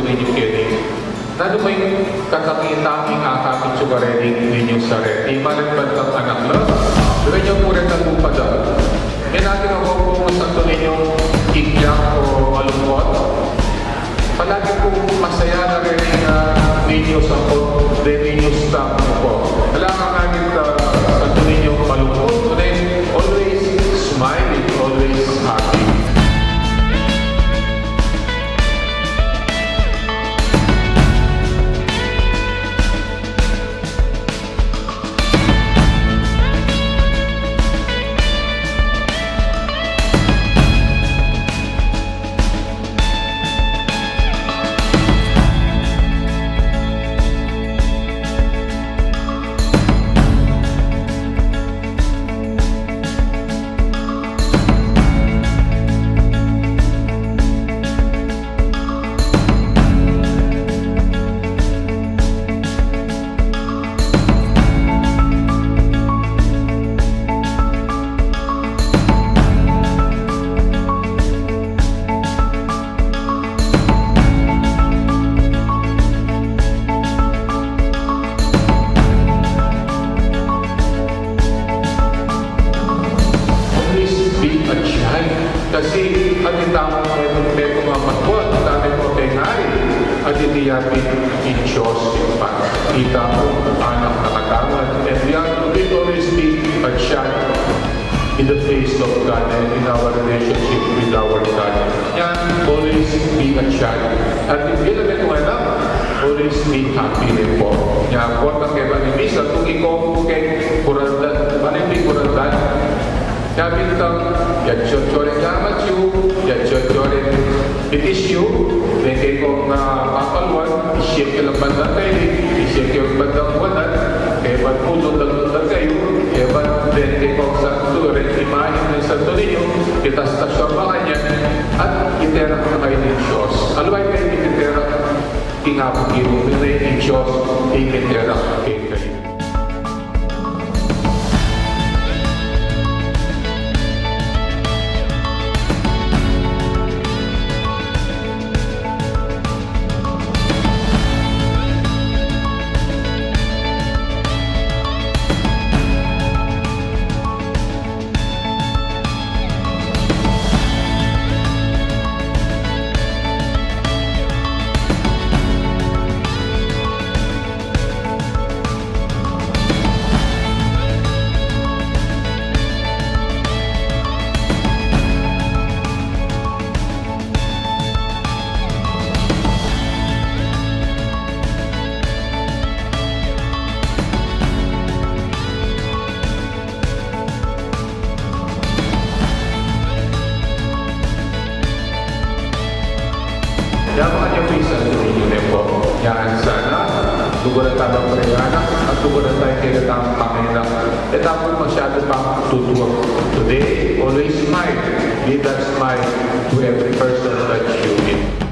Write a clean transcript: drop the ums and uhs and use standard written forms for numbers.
ninyo kidding. Nano may katakitanging akapit sugarening ninyong sarili. Imalit ba ang anak lo? Doon nyo po rin nagpupadal. Yan natin ako kung santo ninyong iyak o malungkot. Palagi po masaya na rin ninyo sa ninyo staff po. Kailangan namin santo ninyong malungkot. Always smiling, always happy. Kasi ang tamang meto mga matbot, dami mo tengay, at hindi yatin in Diyos yung pa. Kita mo, anak nakatangan, and we have to always be a child in the face of God and in our relationship with our God. Yan, always be a child. At if you naman ito anak, always be happy rin po. Yan, po ang kaya manibis, at kung ikaw po kay Kurandan, manibig Kurandan, Nabi kang yadjot-jorin gamat yu, yadjot-jorin bitis yu, dahil kong papalwan, isip ka lang bandang kayo, isip ka lang bandang wanan, kaya ba't pulong-lagundang kayo, kaya ba't dahil kong santo, rin imahin ng santo ninyo, kita stasyon ba kanya, at iterang na kayo ng Diyos. Alaway kayo iterang tinapagin mo, pinay ng Diyos, iterang kayo kayo. Yang mga bisa ninyo na po. Yan sana, tugunan tayo ng panginanak at tugunan tayo kayo ng panginanak. At ako masyado pang tutuwag. Today, always smile. Be that smile to every person that you meet.